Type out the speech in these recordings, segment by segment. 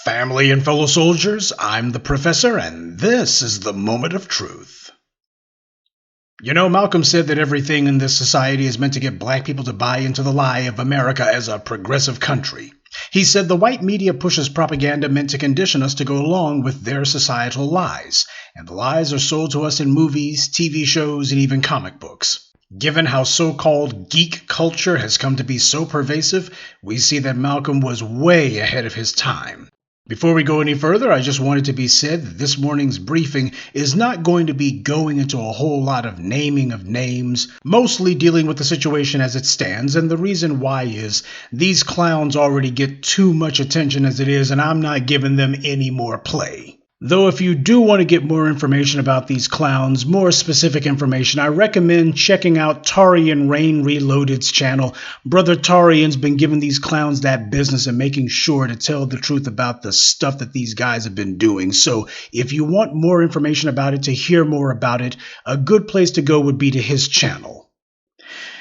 Family and fellow soldiers, I'm the Professor, and this is the Moment of Truth. You know, Malcolm said that everything in this society is meant to get black people to buy into the lie of America as a progressive country. He said the white media pushes propaganda meant to condition us to go along with their societal lies, and the lies are sold to us in movies, TV shows, and even comic books. Given how so-called geek culture has come to be so pervasive, we see that Malcolm was way ahead of his time. Before we go any further, I just want it to be said that this morning's briefing is not going to be going into a whole lot of naming of names, mostly dealing with the situation as it stands, and the reason why is these clowns already get too much attention as it is, and I'm not giving them any more play. Though if you do want to get more information about these clowns, more specific information, I recommend checking out Tarian Rain Reloaded's channel. Brother Tarian's been giving these clowns that business and making sure to tell the truth about the stuff that these guys have been doing. So if you want more information about it, to hear more about it, a good place to go would be to his channel.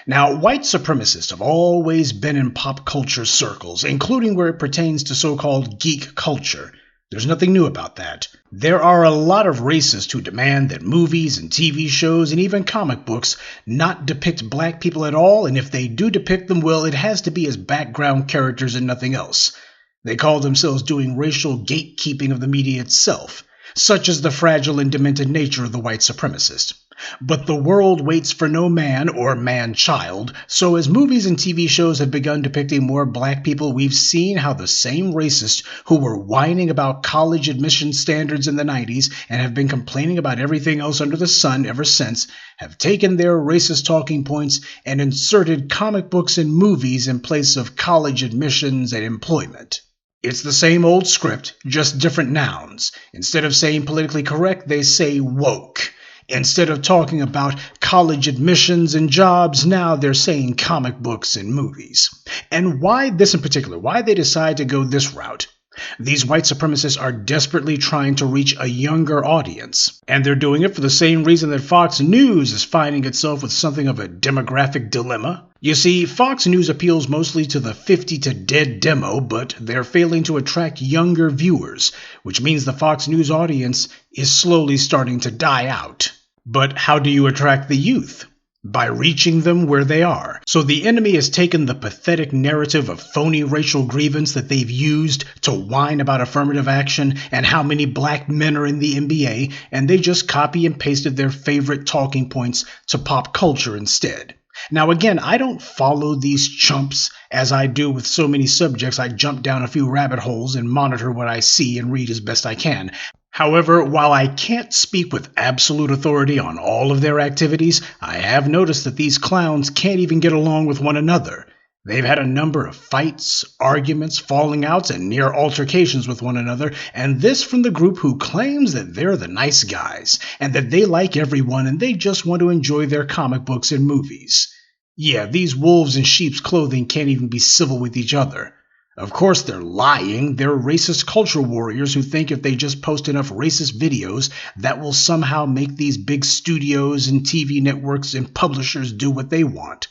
Now, white supremacists have always been in pop culture circles, including where it pertains to so-called geek culture. There's nothing new about that. There are a lot of racists who demand that movies and TV shows and even comic books not depict black people at all, and if they do depict them, well, it has to be as background characters and nothing else. They call themselves doing racial gatekeeping of the media itself, such as the fragile and demented nature of the white supremacist. But the world waits for no man or man-child, so as movies and TV shows have begun depicting more black people, we've seen how the same racists who were whining about college admission standards in the 90s and have been complaining about everything else under the sun ever since have taken their racist talking points and inserted comic books and movies in place of college admissions and employment. It's the same old script, just different nouns. Instead of saying politically correct, they say woke. Instead of talking about college admissions and jobs, now they're saying comic books and movies. And why this in particular? Why they decide to go this route? These white supremacists are desperately trying to reach a younger audience, and they're doing it for the same reason that Fox News is finding itself with something of a demographic dilemma. You see, Fox News appeals mostly to the 50 to dead demo, but they're failing to attract younger viewers, which means the Fox News audience is slowly starting to die out. But how do you attract the youth? By reaching them where they are. So the enemy has taken the pathetic narrative of phony racial grievance that they've used to whine about affirmative action and how many black men are in the NBA, and they just copy and pasted their favorite talking points to pop culture instead. Now again, I don't follow these chumps as I do with so many subjects. I jump down a few rabbit holes and monitor what I see and read as best I can. However, while I can't speak with absolute authority on all of their activities, I have noticed that these clowns can't even get along with one another. They've had a number of fights, arguments, falling outs, and near altercations with one another, and this from the group who claims that they're the nice guys, and that they like everyone and they just want to enjoy their comic books and movies. Yeah, these wolves in sheep's clothing can't even be civil with each other. Of course they're lying. They're racist culture warriors who think if they just post enough racist videos, that will somehow make these big studios and TV networks and publishers do what they want.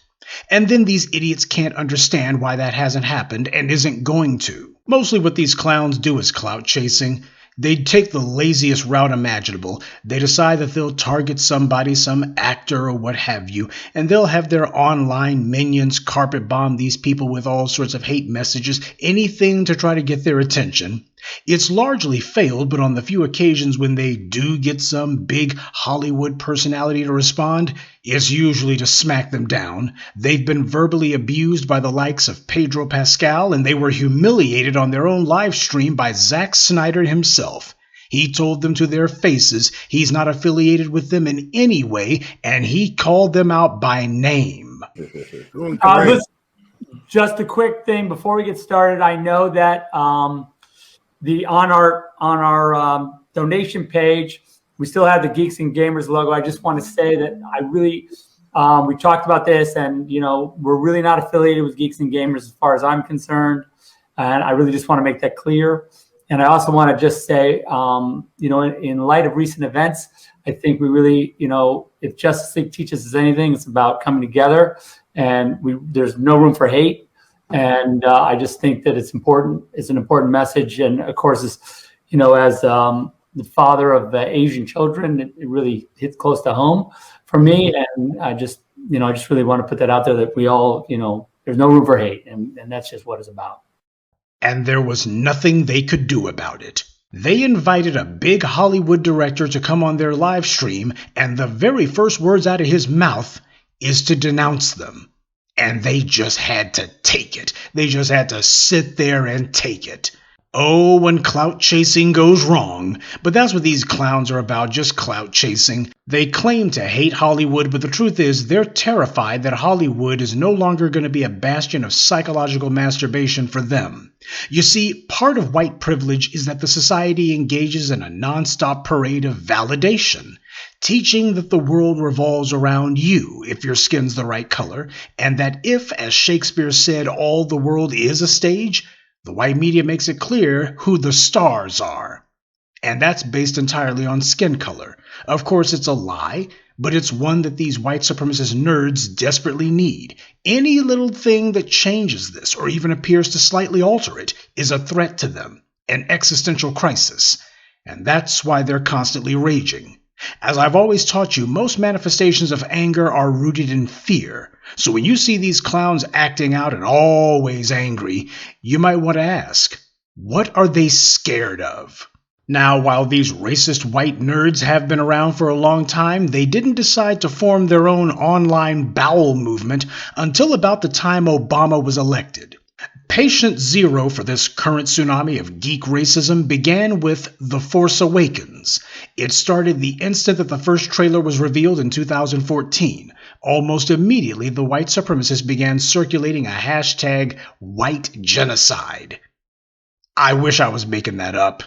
And then these idiots can't understand why that hasn't happened and isn't going to. Mostly what these clowns do is clout chasing. They take the laziest route imaginable. They decide that they'll target somebody, some actor or what have you, and they'll have their online minions carpet bomb these people with all sorts of hate messages, anything to try to get their attention. It's largely failed, but on the few occasions when they do get some big Hollywood personality to respond, it's usually to smack them down. They've been verbally abused by the likes of Pedro Pascal, and they were humiliated on their own live stream by Zack Snyder himself. He told them to their faces he's not affiliated with them in any way, and he called them out by name. Just a quick thing before we get started. I know that on our donation page, we still have the Geeks and Gamers logo. I just want to say that I really, we talked about this, and we're really not affiliated with Geeks and Gamers as far as I'm concerned, and I really just want to make that clear. And I also want to just say, in light of recent events, I think we really, if Justice League teaches us anything, it's about coming together, and there's no room for hate. And I just think that it's important. It's an important message. And of course, as the father of Asian children, it really hits close to home for me. And I just really want to put that out there, that we all, there's no room for hate. And that's just what it's about. And there was nothing they could do about it. They invited a big Hollywood director to come on their live stream, and the very first words out of his mouth is to denounce them. And they just had to take it. They just had to sit there and take it. Oh, when clout chasing goes wrong. But that's what these clowns are about, just clout chasing. They claim to hate Hollywood, but the truth is they're terrified that Hollywood is no longer going to be a bastion of psychological masturbation for them. You see, part of white privilege is that the society engages in a nonstop parade of validation, teaching that the world revolves around you if your skin's the right color, and that if, as Shakespeare said, all the world is a stage, the white media makes it clear who the stars are. And that's based entirely on skin color. Of course, it's a lie, but it's one that these white supremacist nerds desperately need. Any little thing that changes this, or even appears to slightly alter it, is a threat to them, an existential crisis. And that's why they're constantly raging. As I've always taught you, most manifestations of anger are rooted in fear. So when you see these clowns acting out and always angry, you might want to ask, what are they scared of? Now, while these racist white nerds have been around for a long time, they didn't decide to form their own online bowel movement until about the time Obama was elected. Patient zero for this current tsunami of geek racism began with The Force Awakens. It started the instant that the first trailer was revealed in 2014. Almost immediately, the white supremacists began circulating a hashtag white genocide. I wish I was making that up.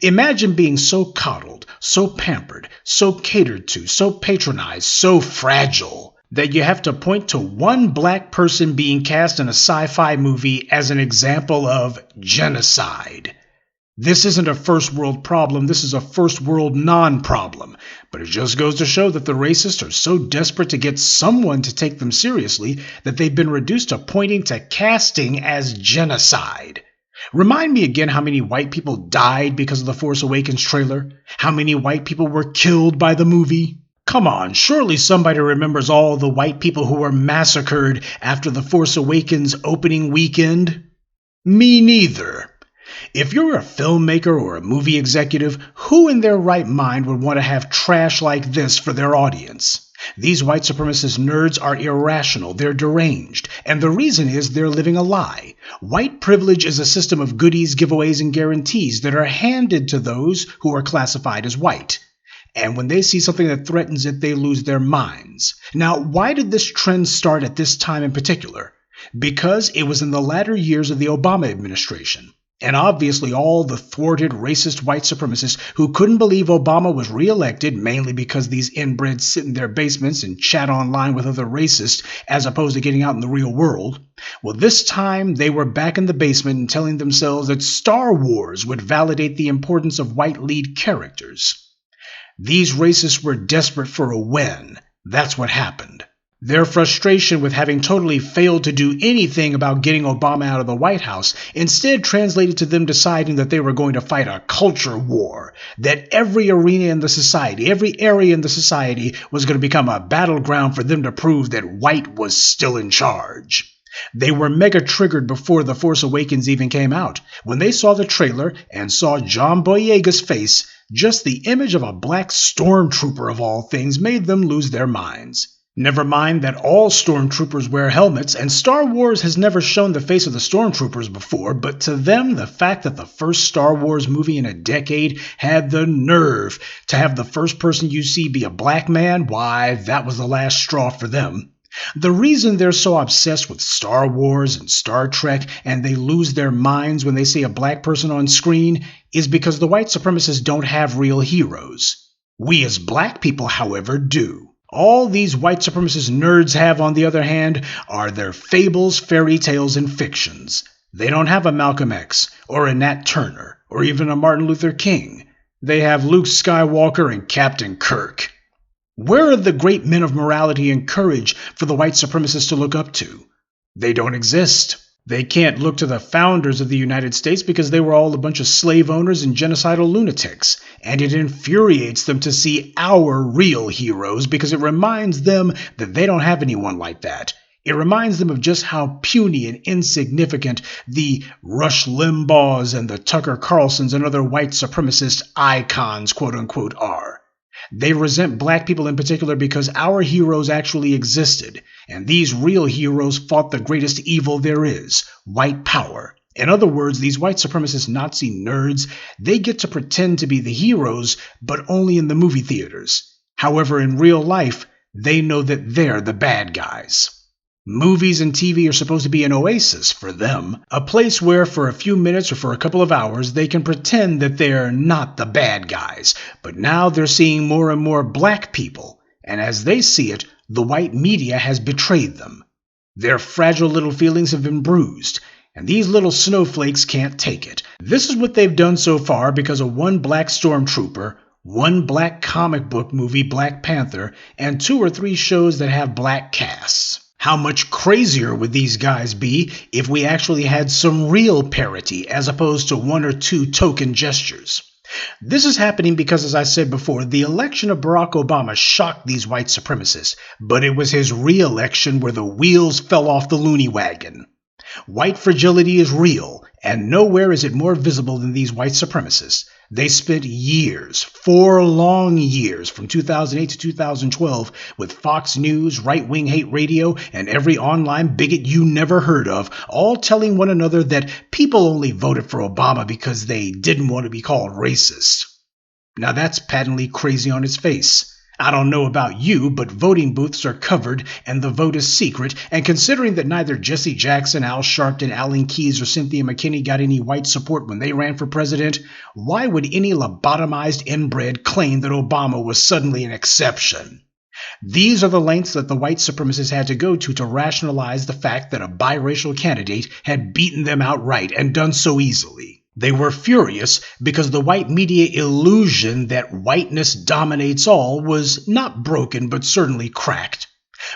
Imagine being so coddled, so pampered, so catered to, so patronized, so fragile, that you have to point to one black person being cast in a sci-fi movie as an example of genocide. This isn't a first world problem, this is a first world non-problem. But it just goes to show that the racists are so desperate to get someone to take them seriously that they've been reduced to pointing to casting as genocide. Remind me again how many white people died because of the Force Awakens trailer? How many white people were killed by the movie? Come on, surely somebody remembers all the white people who were massacred after the Force Awakens opening weekend? Me neither. If you're a filmmaker or a movie executive, who in their right mind would want to have trash like this for their audience? These white supremacist nerds are irrational, they're deranged, and the reason is they're living a lie. White privilege is a system of goodies, giveaways, and guarantees that are handed to those who are classified as white. And when they see something that threatens it, they lose their minds. Now, why did this trend start at this time in particular? Because it was in the latter years of the Obama administration. And obviously all the thwarted, racist white supremacists who couldn't believe Obama was reelected, mainly because these inbreds sit in their basements and chat online with other racists as opposed to getting out in the real world. Well, this time they were back in the basement and telling themselves that Star Wars would validate the importance of white lead characters. These racists were desperate for a win. That's what happened. Their frustration with having totally failed to do anything about getting Obama out of the White House instead translated to them deciding that they were going to fight a culture war, that every arena in the society, every area in the society was going to become a battleground for them to prove that white was still in charge. They were mega triggered before The Force Awakens even came out. When they saw the trailer and saw John Boyega's face, just the image of a black stormtrooper of all things made them lose their minds. Never mind that all stormtroopers wear helmets, and Star Wars has never shown the face of the stormtroopers before, but to them, the fact that the first Star Wars movie in a decade had the nerve to have the first person you see be a black man, why, that was the last straw for them. The reason they're so obsessed with Star Wars and Star Trek and they lose their minds when they see a black person on screen is because the white supremacists don't have real heroes. We as black people, however, do. All these white supremacist nerds have, on the other hand, are their fables, fairy tales, and fictions. They don't have a Malcolm X, or a Nat Turner, or even a Martin Luther King. They have Luke Skywalker and Captain Kirk. Where are the great men of morality and courage for the white supremacists to look up to? They don't exist. They can't look to the founders of the United States because they were all a bunch of slave owners and genocidal lunatics, and it infuriates them to see our real heroes because it reminds them that they don't have anyone like that. It reminds them of just how puny and insignificant the Rush Limbaughs and the Tucker Carlsons and other white supremacist icons, quote-unquote, are. They resent black people in particular because our heroes actually existed, and these real heroes fought the greatest evil there is, white power. In other words, these white supremacist Nazi nerds, they get to pretend to be the heroes, but only in the movie theaters. However, in real life, they know that they're the bad guys. Movies and TV are supposed to be an oasis for them, a place where for a few minutes or for a couple of hours they can pretend that they're not the bad guys, but now they're seeing more and more black people, and as they see it, the white media has betrayed them. Their fragile little feelings have been bruised, and these little snowflakes can't take it. This is what they've done so far because of one black stormtrooper, one black comic book movie, Black Panther, and 2 or 3 shows that have black casts. How much crazier would these guys be if we actually had some real parity as opposed to 1 or 2 token gestures? This is happening because, as I said before, the election of Barack Obama shocked these white supremacists, but it was his re-election where the wheels fell off the loony wagon. White fragility is real, and nowhere is it more visible than these white supremacists. They spent years, 4 long years, from 2008 to 2012, with Fox News, right-wing hate radio, and every online bigot you never heard of, all telling one another that people only voted for Obama because they didn't want to be called racist. Now that's patently crazy on its face. I don't know about you, but voting booths are covered and the vote is secret, and considering that neither Jesse Jackson, Al Sharpton, Alan Keyes, or Cynthia McKinney got any white support when they ran for president, why would any lobotomized inbred claim that Obama was suddenly an exception? These are the lengths that the white supremacists had to go to rationalize the fact that a biracial candidate had beaten them outright and done so easily. They were furious because the white media illusion that whiteness dominates all was not broken but certainly cracked.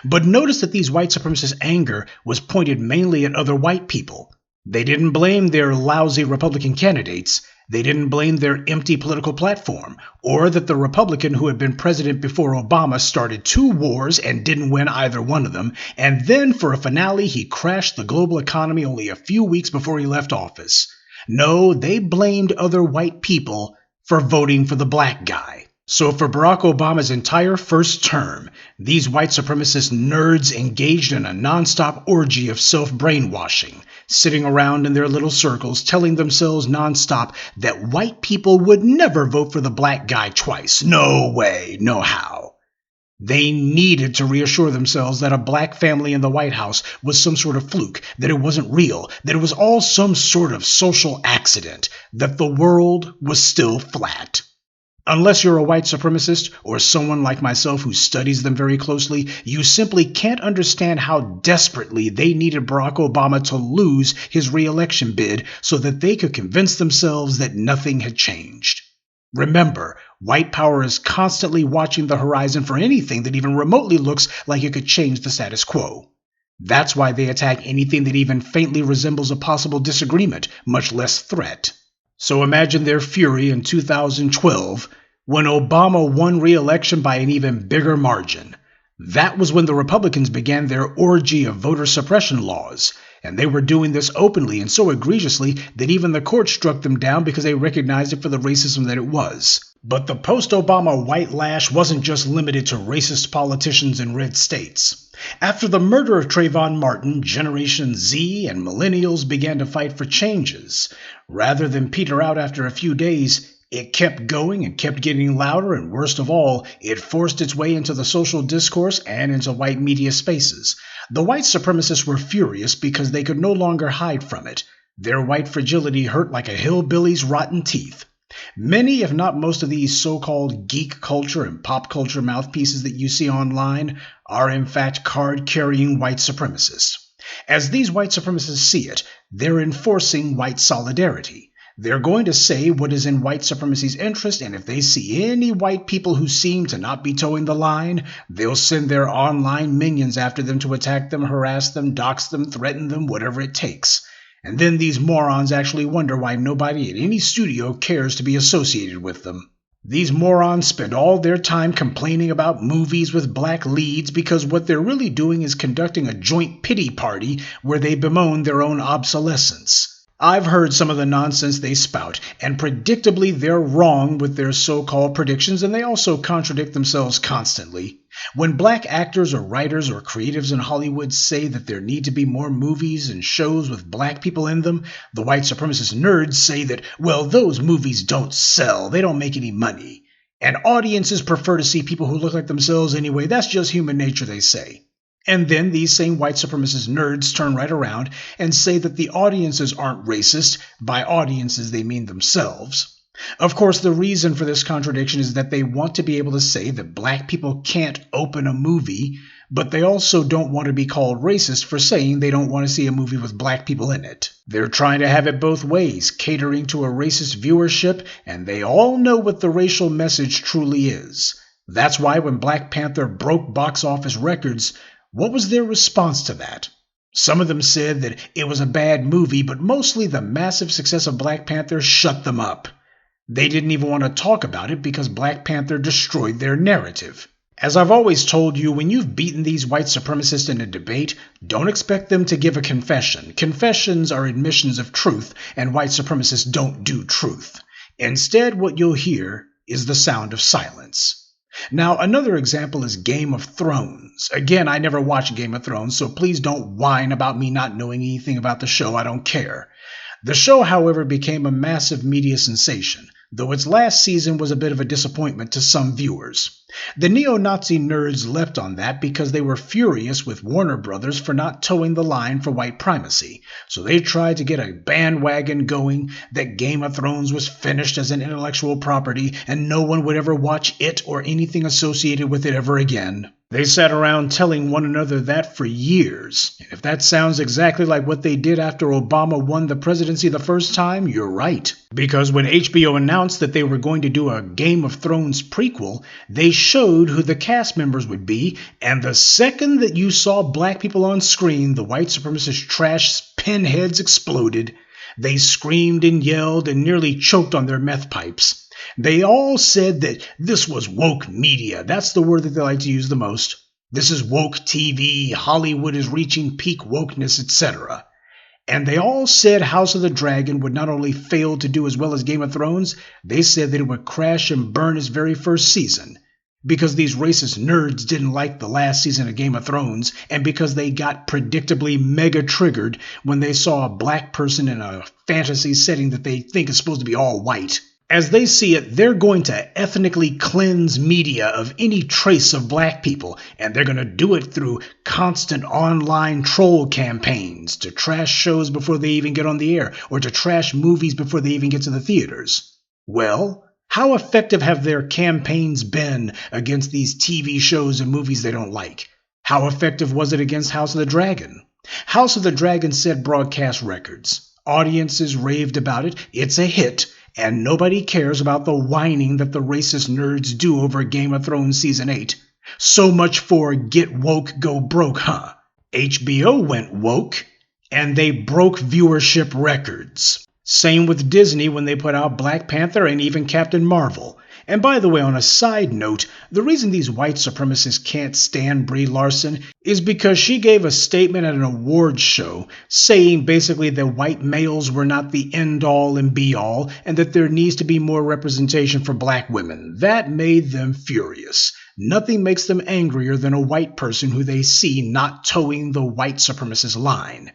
But notice that these white supremacist anger was pointed mainly at other white people. They didn't blame their lousy Republican candidates. They didn't blame their empty political platform, or that the Republican who had been president before Obama started 2 wars and didn't win either one of them, and then for a finale he crashed the global economy only a few weeks before he left office. No, they blamed other white people for voting for the black guy. So for Barack Obama's entire first term, these white supremacist nerds engaged in a nonstop orgy of self-brainwashing, sitting around in their little circles telling themselves nonstop that white people would never vote for the black guy twice. No way, no how. They needed to reassure themselves that a black family in the White House was some sort of fluke, that it wasn't real, that it was all some sort of social accident, that the world was still flat. Unless you're a white supremacist or someone like myself who studies them very closely, you simply can't understand how desperately they needed Barack Obama to lose his re-election bid so that they could convince themselves that nothing had changed. Remember, white power is constantly watching the horizon for anything that even remotely looks like it could change the status quo. That's why they attack anything that even faintly resembles a possible disagreement, much less threat. So imagine their fury in 2012 when Obama won re-election by an even bigger margin. That was when the Republicans began their orgy of voter suppression laws, and they were doing this openly and so egregiously that even the court struck them down because they recognized it for the racism that it was. But the post-Obama white lash wasn't just limited to racist politicians in red states. After the murder of Trayvon Martin, Generation Z and millennials began to fight for changes. Rather than peter out after a few days, it kept going and kept getting louder, and worst of all, it forced its way into the social discourse and into white media spaces. The white supremacists were furious because they could no longer hide from it. Their white fragility hurt like a hillbilly's rotten teeth. Many, if not most of these so-called geek culture and pop culture mouthpieces that you see online are in fact card-carrying white supremacists. As these white supremacists see it, they're enforcing white solidarity. They're going to say what is in white supremacy's interest, and if they see any white people who seem to not be towing the line, they'll send their online minions after them to attack them, harass them, dox them, threaten them, whatever it takes. And then these morons actually wonder why nobody at any studio cares to be associated with them. These morons spend all their time complaining about movies with black leads because what they're really doing is conducting a joint pity party where they bemoan their own obsolescence. I've heard some of the nonsense they spout, and predictably they're wrong with their so-called predictions, and they also contradict themselves constantly. When black actors or writers or creatives in Hollywood say that there need to be more movies and shows with black people in them, the white supremacist nerds say that, well, those movies don't sell, they don't make any money. And audiences prefer to see people who look like themselves anyway, that's just human nature, they say. And then these same white supremacist nerds turn right around and say that the audiences aren't racist. By audiences, they mean themselves. Of course, the reason for this contradiction is that they want to be able to say that black people can't open a movie, but they also don't want to be called racist for saying they don't want to see a movie with black people in it. They're trying to have it both ways, catering to a racist viewership, and they all know what the racial message truly is. That's why when Black Panther broke box office records, what was their response to that? Some of them said that it was a bad movie, but mostly the massive success of Black Panther shut them up. They didn't even want to talk about it because Black Panther destroyed their narrative. As I've always told you, when you've beaten these white supremacists in a debate, don't expect them to give a confession. Confessions are admissions of truth, and white supremacists don't do truth. Instead, what you'll hear is the sound of silence. Now, another example is Game of Thrones. Again, I never watched Game of Thrones, so please don't whine about me not knowing anything about the show. I don't care. The show, however, became a massive media sensation, though its last season was a bit of a disappointment to some viewers. The neo-Nazi nerds leapt on that because they were furious with Warner Brothers for not towing the line for white primacy, so they tried to get a bandwagon going that Game of Thrones was finished as an intellectual property and no one would ever watch it or anything associated with it ever again. They sat around telling one another that for years. And if that sounds exactly like what they did after Obama won the presidency the first time, you're right. Because when HBO announced that they were going to do a Game of Thrones prequel, they showed who the cast members would be, and the second that you saw black people on screen, the white supremacist trash pinheads exploded. They screamed and yelled and nearly choked on their meth pipes. They all said that this was woke media. That's the word that they like to use the most. This is woke TV, Hollywood is reaching peak wokeness, etc. And they all said House of the Dragon would not only fail to do as well as Game of Thrones, they said that it would crash and burn its very first season. Because these racist nerds didn't like the last season of Game of Thrones, and because they got predictably mega triggered when they saw a black person in a fantasy setting that they think is supposed to be all white. As they see it, they're going to ethnically cleanse media of any trace of black people, and they're going to do it through constant online troll campaigns to trash shows before they even get on the air, or to trash movies before they even get to the theaters. Well, how effective have their campaigns been against these TV shows and movies they don't like? How effective was it against House of the Dragon? House of the Dragon set broadcast records. Audiences raved about it. It's a hit. And nobody cares about the whining that the racist nerds do over Game of Thrones Season 8. So much for get woke, go broke, huh? HBO went woke, and they broke viewership records. Same with Disney when they put out Black Panther and even Captain Marvel. And by the way, on a side note, the reason these white supremacists can't stand Brie Larson is because she gave a statement at an awards show saying basically that white males were not the end-all and be-all and that there needs to be more representation for black women. That made them furious. Nothing makes them angrier than a white person who they see not towing the white supremacist line.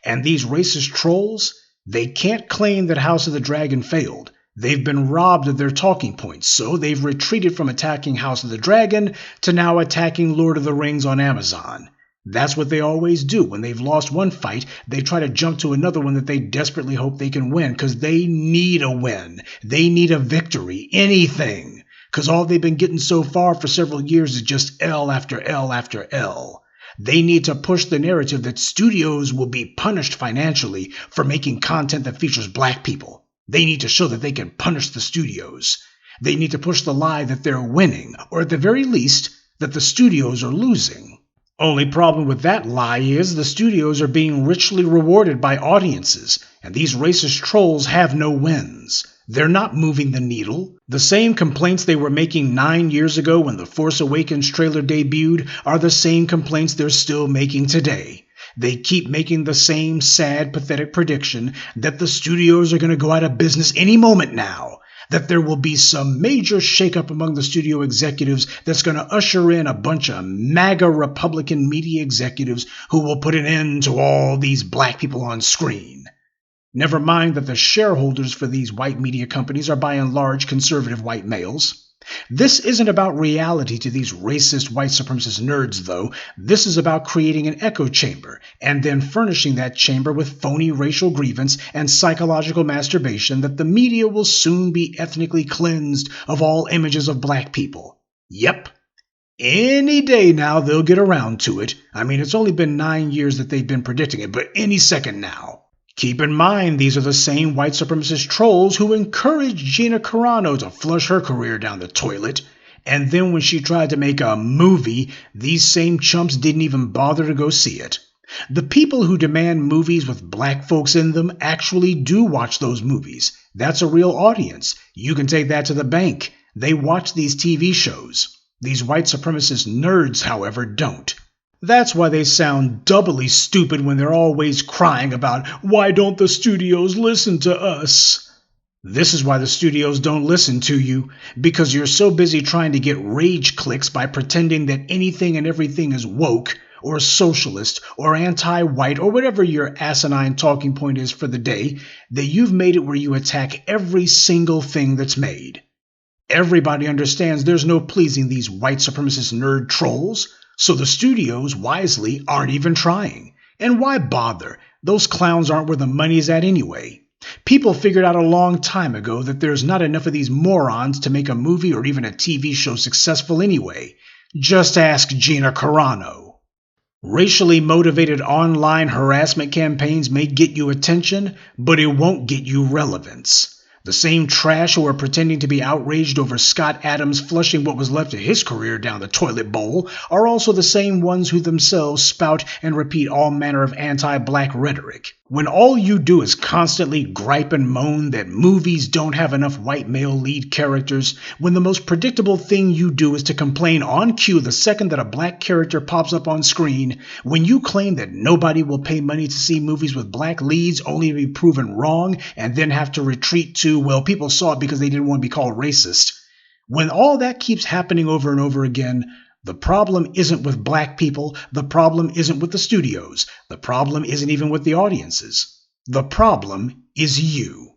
And these racist trolls, they can't claim that House of the Dragon failed. They've been robbed of their talking points, so they've retreated from attacking House of the Dragon to now attacking Lord of the Rings on Amazon. That's what they always do. When they've lost one fight, they try to jump to another one that they desperately hope they can win, because they need a win. They need a victory, anything. Because all they've been getting so far for several years is just L after L after L. They need to push the narrative that studios will be punished financially for making content that features black people. They need to show that they can punish the studios. They need to push the lie that they're winning, or at the very least, that the studios are losing. Only problem with that lie is the studios are being richly rewarded by audiences, and these racist trolls have no wins. They're not moving the needle. The same complaints they were making 9 years ago when The Force Awakens trailer debuted are the same complaints they're still making today. They keep making the same sad, pathetic prediction that the studios are going to go out of business any moment now, that there will be some major shakeup among the studio executives that's going to usher in a bunch of MAGA Republican media executives who will put an end to all these black people on screen. Never mind that the shareholders for these white media companies are by and large conservative white males. This isn't about reality to these racist white supremacist nerds, though. This is about creating an echo chamber and then furnishing that chamber with phony racial grievance and psychological masturbation that the media will soon be ethnically cleansed of all images of black people. Yep. Any day now they'll get around to it. I mean, it's only been 9 years that they've been predicting it, but any second now. Keep in mind, these are the same white supremacist trolls who encouraged Gina Carano to flush her career down the toilet. And then when she tried to make a movie, these same chumps didn't even bother to go see it. The people who demand movies with black folks in them actually do watch those movies. That's a real audience. You can take that to the bank. They watch these TV shows. These white supremacist nerds, however, don't. That's why they sound doubly stupid when they're always crying about, why don't the studios listen to us? This is why the studios don't listen to you, because you're so busy trying to get rage clicks by pretending that anything and everything is woke, or socialist, or anti-white, or whatever your asinine talking point is for the day, that you've made it where you attack every single thing that's made. Everybody understands there's no pleasing these white supremacist nerd trolls. So the studios, wisely, aren't even trying. And why bother? Those clowns aren't where the money's at anyway. People figured out a long time ago that there's not enough of these morons to make a movie or even a TV show successful anyway. Just ask Gina Carano. Racially motivated online harassment campaigns may get you attention, but it won't get you relevance. The same trash who are pretending to be outraged over Scott Adams flushing what was left of his career down the toilet bowl are also the same ones who themselves spout and repeat all manner of anti-black rhetoric. When all you do is constantly gripe and moan that movies don't have enough white male lead characters, when the most predictable thing you do is to complain on cue the second that a black character pops up on screen, when you claim that nobody will pay money to see movies with black leads only to be proven wrong and then have to retreat to, well, people saw it because they didn't want to be called racist. When all that keeps happening over and over again, the problem isn't with black people, the problem isn't with the studios, the problem isn't even with the audiences. The problem is you.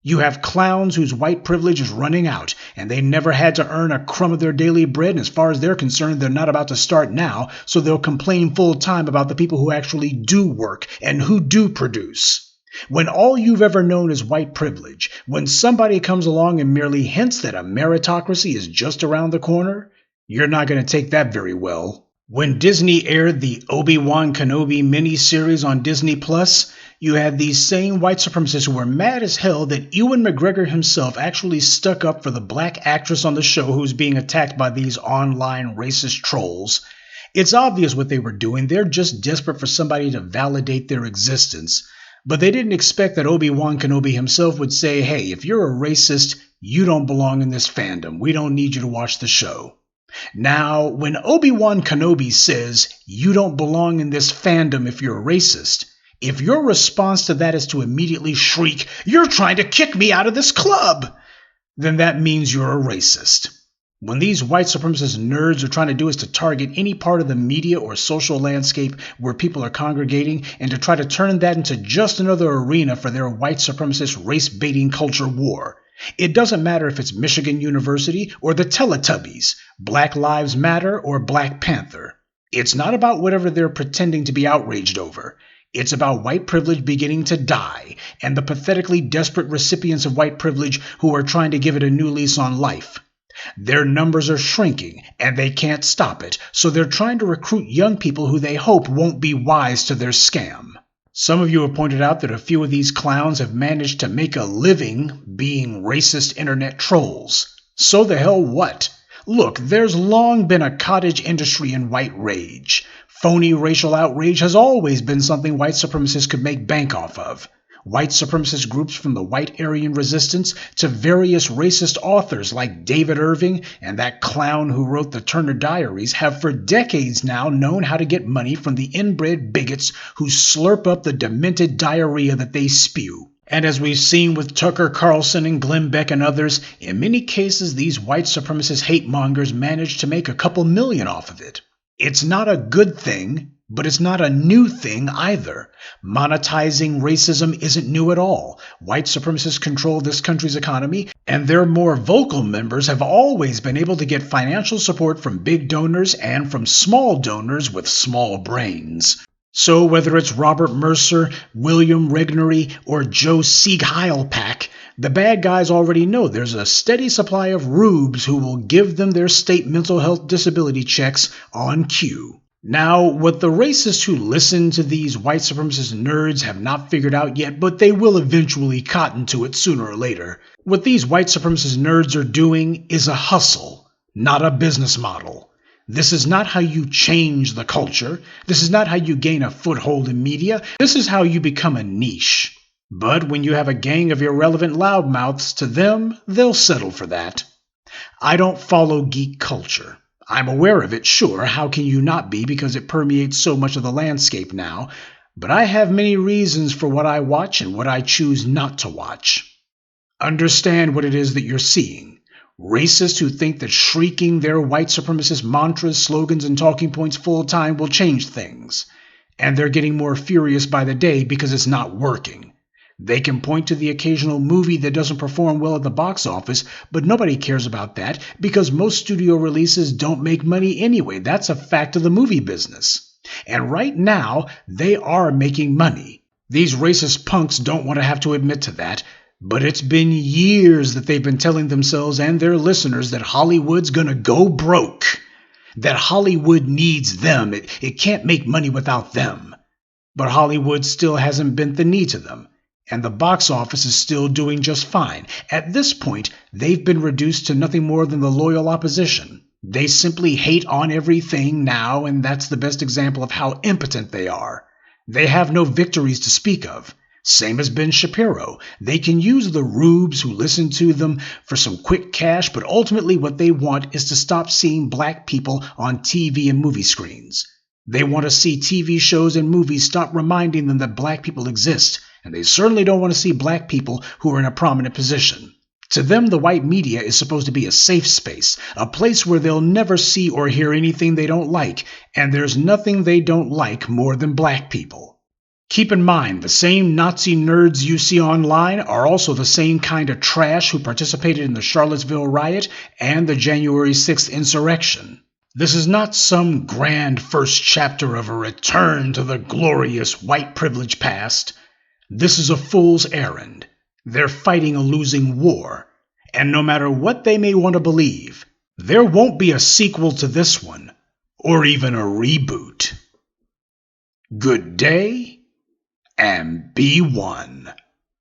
You have clowns whose white privilege is running out, and they never had to earn a crumb of their daily bread, and as far as they're concerned, they're not about to start now, so they'll complain full time about the people who actually do work and who do produce. When all you've ever known is white privilege, when somebody comes along and merely hints that a meritocracy is just around the corner, you're not going to take that very well. When Disney aired the Obi-Wan Kenobi miniseries on Disney+, you had these same white supremacists who were mad as hell that Ewan McGregor himself actually stuck up for the black actress on the show who's being attacked by these online racist trolls. It's obvious what they were doing. They're just desperate for somebody to validate their existence. But they didn't expect that Obi-Wan Kenobi himself would say, hey, if you're a racist, you don't belong in this fandom. We don't need you to watch the show. Now, when Obi-Wan Kenobi says, you don't belong in this fandom if you're a racist, if your response to that is to immediately shriek, you're trying to kick me out of this club, then that means you're a racist. When these white supremacist nerds are trying to do is to target any part of the media or social landscape where people are congregating and to try to turn that into just another arena for their white supremacist race-baiting culture war. It doesn't matter if it's Michigan University or the Teletubbies, Black Lives Matter or Black Panther. It's not about whatever they're pretending to be outraged over. It's about white privilege beginning to die and the pathetically desperate recipients of white privilege who are trying to give it a new lease on life. Their numbers are shrinking and they can't stop it, so they're trying to recruit young people who they hope won't be wise to their scam. Some of you have pointed out that a few of these clowns have managed to make a living being racist internet trolls. So the hell what? Look, there's long been a cottage industry in white rage. Phony racial outrage has always been something white supremacists could make bank off of. White supremacist groups from the white Aryan resistance to various racist authors like David Irving and that clown who wrote the Turner Diaries have for decades now known how to get money from the inbred bigots who slurp up the demented diarrhea that they spew. And as we've seen with Tucker Carlson and Glenn Beck and others, in many cases these white supremacist hate mongers manage to make a couple million off of it. It's not a good thing, but it's not a new thing either. Monetizing racism isn't new at all. White supremacists control this country's economy, and their more vocal members have always been able to get financial support from big donors and from small donors with small brains. So whether it's Robert Mercer, William Regnery, or Joe Sieg Heilpack, the bad guys already know there's a steady supply of rubes who will give them their state mental health disability checks on cue. Now, what the racists who listen to these white supremacist nerds have not figured out yet, but they will eventually cotton to it sooner or later, what these white supremacist nerds are doing is a hustle, not a business model. This is not how you change the culture. This is not how you gain a foothold in media. This is how you become a niche. But when you have a gang of irrelevant loudmouths, to them, they'll settle for that. I don't follow geek culture. I'm aware of it, sure, how can you not be, because it permeates so much of the landscape now, but I have many reasons for what I watch and what I choose not to watch. Understand what it is that you're seeing. Racists who think that shrieking their white supremacist mantras, slogans, and talking points full time will change things. And they're getting more furious by the day because it's not working. They can point to the occasional movie that doesn't perform well at the box office, but nobody cares about that because most studio releases don't make money anyway. That's a fact of the movie business. And right now, they are making money. These racist punks don't want to have to admit to that, but it's been years that they've been telling themselves and their listeners that Hollywood's gonna go broke. That Hollywood needs them. It can't make money without them. But Hollywood still hasn't bent the knee to them. And the box office is still doing just fine. At this point, they've been reduced to nothing more than the loyal opposition. They simply hate on everything now, and that's the best example of how impotent they are. They have no victories to speak of. Same as Ben Shapiro. They can use the rubes who listen to them for some quick cash, but ultimately what they want is to stop seeing black people on TV and movie screens. They want to see TV shows and movies stop reminding them that black people exist, and they certainly don't want to see black people who are in a prominent position. To them, the white media is supposed to be a safe space, a place where they'll never see or hear anything they don't like, and there's nothing they don't like more than black people. Keep in mind, the same Nazi nerds you see online are also the same kind of trash who participated in the Charlottesville riot and the January 6th insurrection. This is not some grand first chapter of a return to the glorious white privilege past. This is a fool's errand. They're fighting a losing war, and no matter what they may want to believe, there won't be a sequel to this one, or even a reboot. Good day, and be one.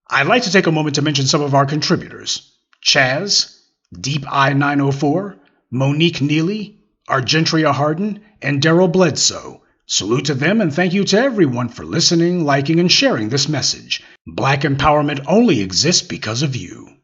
I'd like to take a moment to mention some of our contributors. Chaz, Deep Eye 904, Monique Neely, Argentria Harden, and Daryl Bledsoe. Salute to them and thank you to everyone for listening, liking, and sharing this message. Black empowerment only exists because of you.